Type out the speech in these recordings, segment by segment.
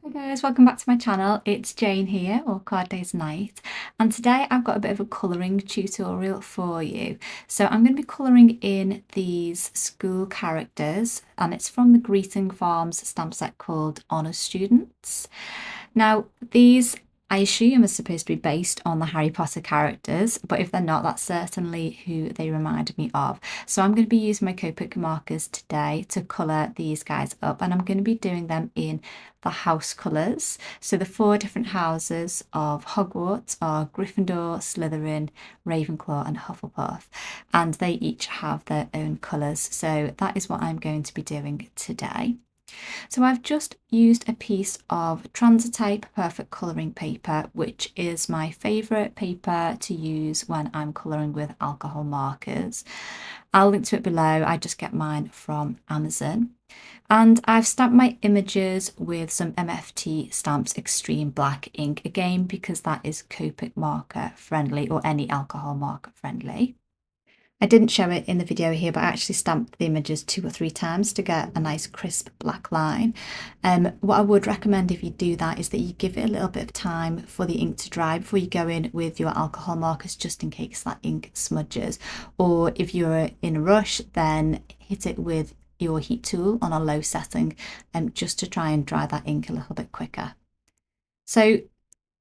Hi guys, welcome back to my channel. It's Jane here, or Card Days Night, and today I've got a bit of a colouring tutorial for you. So I'm going to be colouring in these school characters, and it's from the Greeting Farms stamp set called Honour Students. Now these I assume are supposed to be based on the Harry Potter characters, but if they're not, that's certainly who they remind me of. So I'm going to be using my Copic markers today to colour these guys up, and I'm going to be doing them in the house colours. So the 4 different houses of Hogwarts are Gryffindor, Slytherin, Ravenclaw and Hufflepuff, and they each have their own colours. So that is what I'm going to be doing today. So I've just used a piece of Transitotype Perfect Colouring paper, which is my favourite paper to use when I'm colouring with alcohol markers. I'll link to it below. I just get mine from Amazon. And I've stamped my images with some MFT Stamps Extreme Black ink, again because that is Copic marker friendly, or any alcohol marker friendly. I didn't show it in the video here, but I actually stamped the images 2 or 3 times to get a nice crisp black line. What I would recommend if you do that is that you give it a little bit of time for the ink to dry before you go in with your alcohol markers, just in case that ink smudges. Or if you're in a rush, then hit it with your heat tool on a low setting, just to try and dry that ink a little bit quicker. So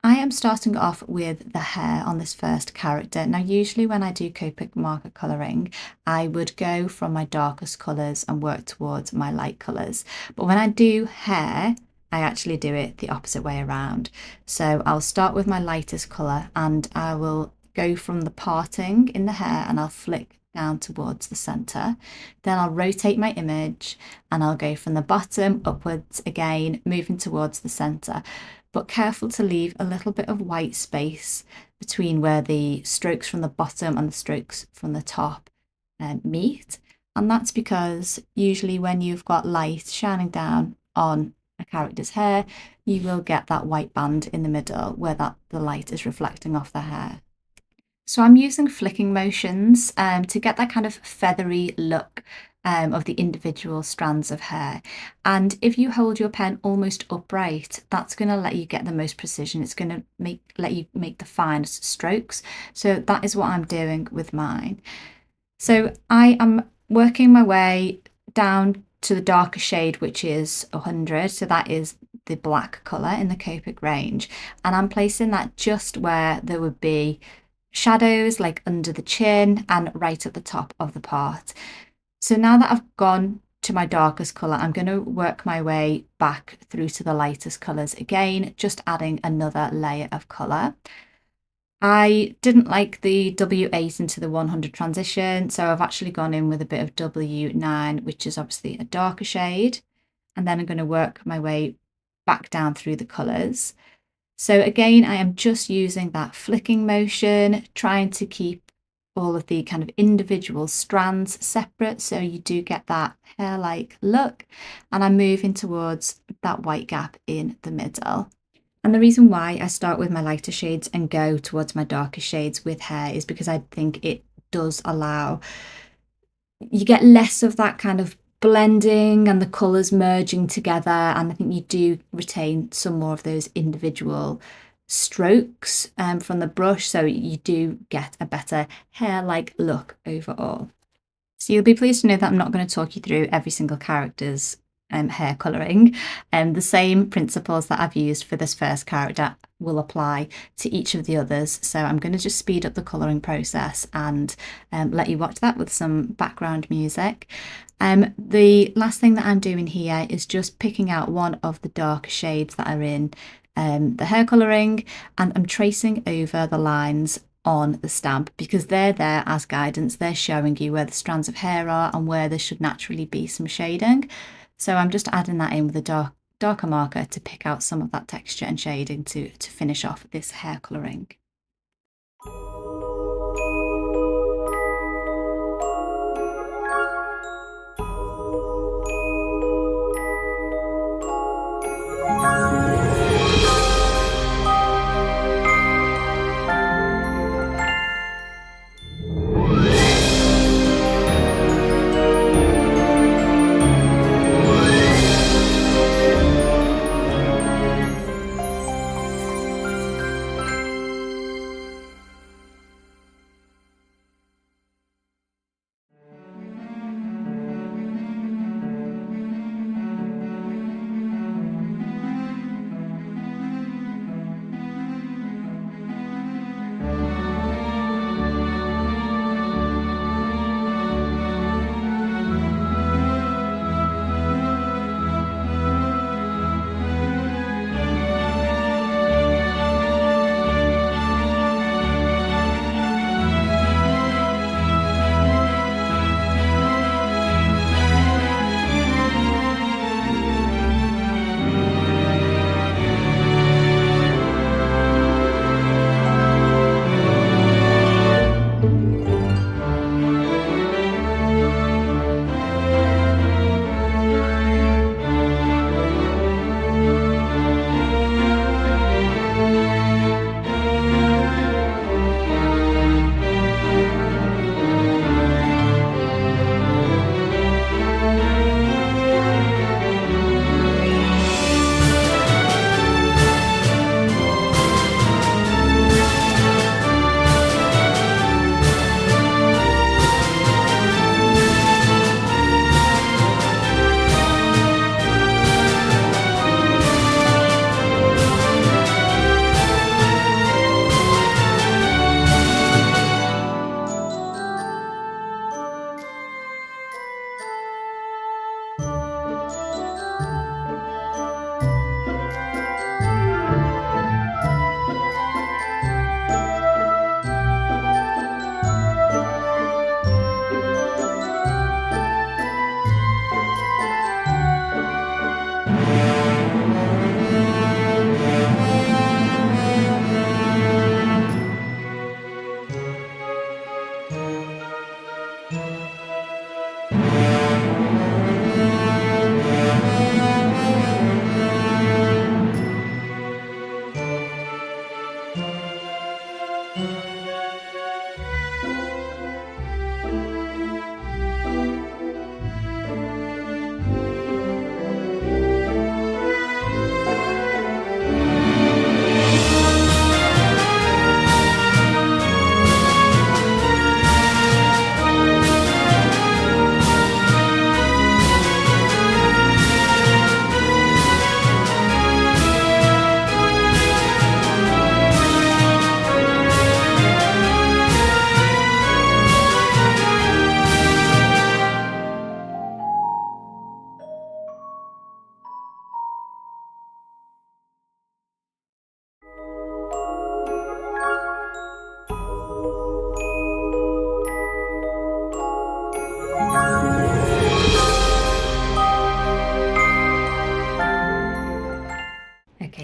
I am starting off with the hair on this first character. Now usually when I do Copic marker colouring, I would go from my darkest colours and work towards my light colours. But when I do hair, I actually do it the opposite way around. So I'll start with my lightest colour and I will go from the parting in the hair and I'll flick down towards the centre. Then I'll rotate my image and I'll go from the bottom upwards again, moving towards the centre. But careful to leave a little bit of white space between where the strokes from the bottom and the strokes from the top meet. And that's because usually when you've got light shining down on a character's hair, you will get that white band in the middle where the light is reflecting off the hair. So I'm using flicking motions to get that kind of feathery look of the individual strands of hair. And if you hold your pen almost upright, that's going to let you get the most precision. It's going to let you make the finest strokes. So that is what I'm doing with mine. So I am working my way down to the darker shade, which is 100. So that is the black colour in the Copic range. And I'm placing that just where there would be shadows, like under the chin and right at the top of the part. So now that I've gone to my darkest colour, I'm going to work my way back through to the lightest colours again, just adding another layer of colour. I didn't like the W8 into the 100 transition, so I've actually gone in with a bit of W9, which is obviously a darker shade. And then I'm going to work my way back down through the colours. So again, I am just using that flicking motion, trying to keep all of the kind of individual strands separate so you do get that hair-like look, and I'm moving towards that white gap in the middle. And the reason why I start with my lighter shades and go towards my darker shades with hair is because I think it does allow you get less of that kind of blending and the colours merging together, and I think you do retain some more of those individual strokes from the brush, so you do get a better hair-like look overall. So you'll be pleased to know that I'm not going to talk you through every single character's hair colouring, and the same principles that I've used for this first character will apply to each of the others. So I'm going to just speed up the colouring process and let you watch that with some background music. The last thing that I'm doing here is just picking out one of the darker shades that are in the hair colouring, and I'm tracing over the lines on the stamp because they're there as guidance. They're showing you where the strands of hair are and where there should naturally be some shading. So I'm just adding that in with a darker marker to pick out some of that texture and shading to finish off this hair colouring.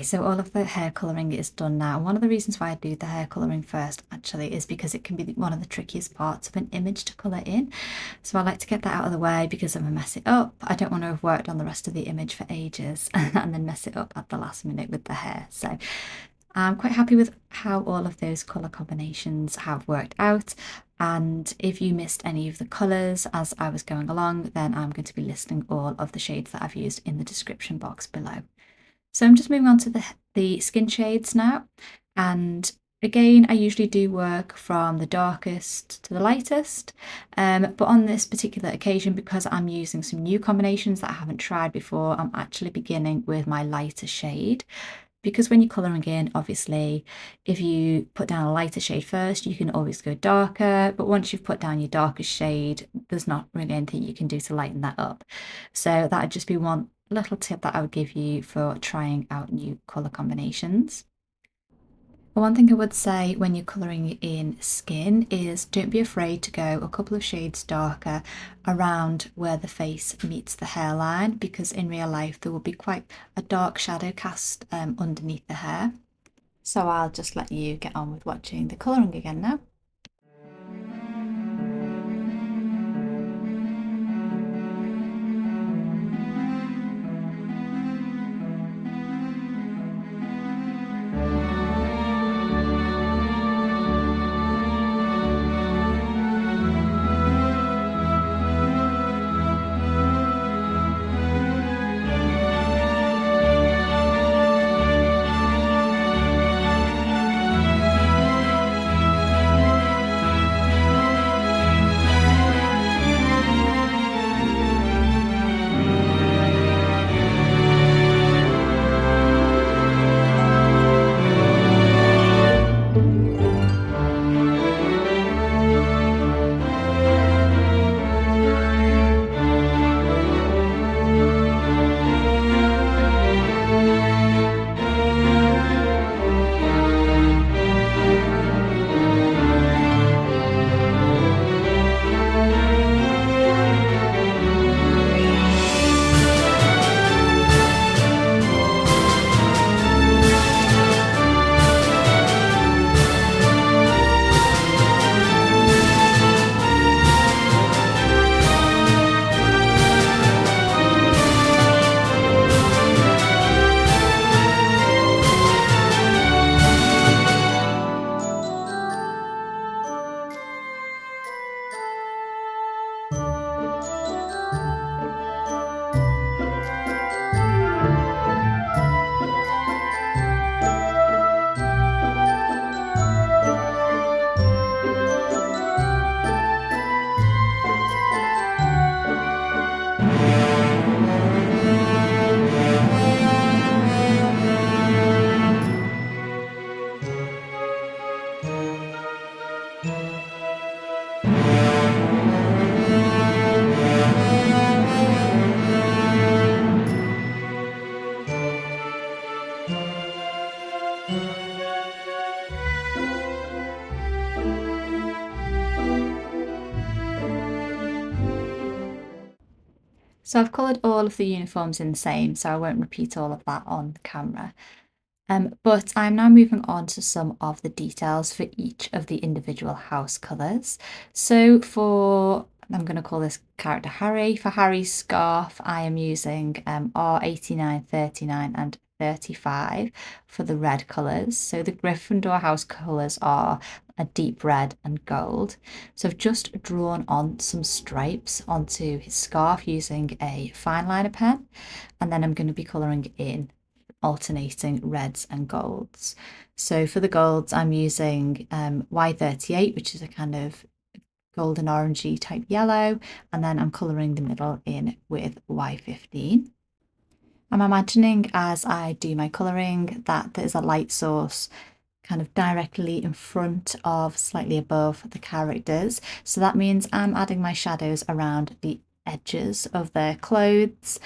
Okay, so all of the hair colouring is done now. One of the reasons why I do the hair colouring first actually is because it can be one of the trickiest parts of an image to colour in. So I like to get that out of the way because if I mess it up, I don't want to have worked on the rest of the image for ages and then mess it up at the last minute with the hair. So I'm quite happy with how all of those colour combinations have worked out. And if you missed any of the colours as I was going along, then I'm going to be listing all of the shades that I've used in the description box below. So I'm just moving on to the skin shades now. And again, I usually do work from the darkest to the lightest. But on this particular occasion, because I'm using some new combinations that I haven't tried before, I'm actually beginning with my lighter shade. Because when you're colouring in, obviously, if you put down a lighter shade first, you can always go darker. But once you've put down your darkest shade, there's not really anything you can do to lighten that up. So that would just be one little tip that I would give you for trying out new colour combinations. One thing I would say when you're colouring in skin is don't be afraid to go a couple of shades darker around where the face meets the hairline, because in real life there will be quite a dark shadow cast underneath the hair. So I'll just let you get on with watching the colouring again now. So I've coloured all of the uniforms in the same, so I won't repeat all of that on camera. But I'm now moving on to some of the details for each of the individual house colours. So I'm going to call this character Harry. For Harry's scarf, I am using R89, 39 and 35 for the red colours. So the Gryffindor house colours are a deep red and gold. So I've just drawn on some stripes onto his scarf using a fine liner pen, and then I'm going to be colouring in alternating reds and golds. So for the golds, I'm using Y38, which is a kind of golden orangey type yellow, and then I'm colouring the middle in with Y15. I'm imagining as I do my colouring that there's a light source kind of directly in front of, slightly above the characters. So that means I'm adding my shadows around the edges of their clothes,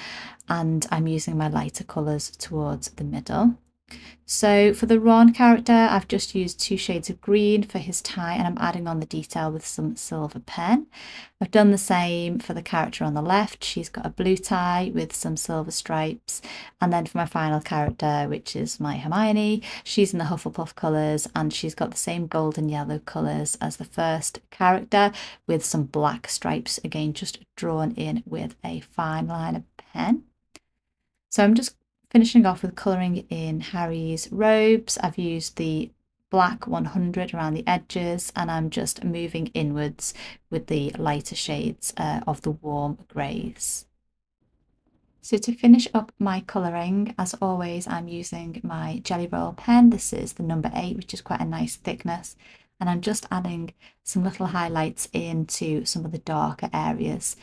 and I'm using my lighter colours towards the middle. So for the Ron character, I've just used 2 shades of green for his tie, and I'm adding on the detail with some silver pen. I've done the same for the character on the left. She's got a blue tie with some silver stripes. And then for my final character, which is my Hermione, she's in the Hufflepuff colours, and she's got the same gold and yellow colours as the first character with some black stripes, again, just drawn in with a fine liner pen. So I'm just finishing off with colouring in Harry's robes. I've used the black 100 around the edges, and I'm just moving inwards with the lighter shades of the warm greys. So to finish up my colouring, as always, I'm using my Jelly Roll pen. This is the number 8, which is quite a nice thickness. And I'm just adding some little highlights into some of the darker areas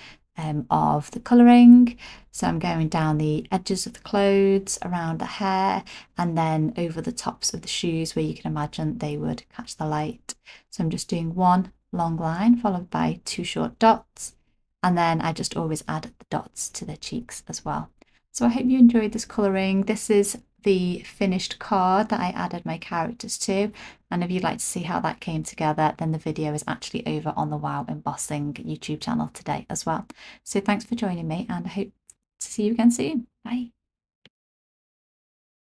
of the colouring. So I'm going down the edges of the clothes, around the hair, and then over the tops of the shoes where you can imagine they would catch the light. So I'm just doing one long line followed by 2 short dots. And then I just always add the dots to their cheeks as well. So I hope you enjoyed this colouring. This is the finished card that I added my characters to. And if you'd like to see how that came together, then the video is actually over on the Wow Embossing YouTube channel today as well. So thanks for joining me, and I hope to see you again soon. Bye.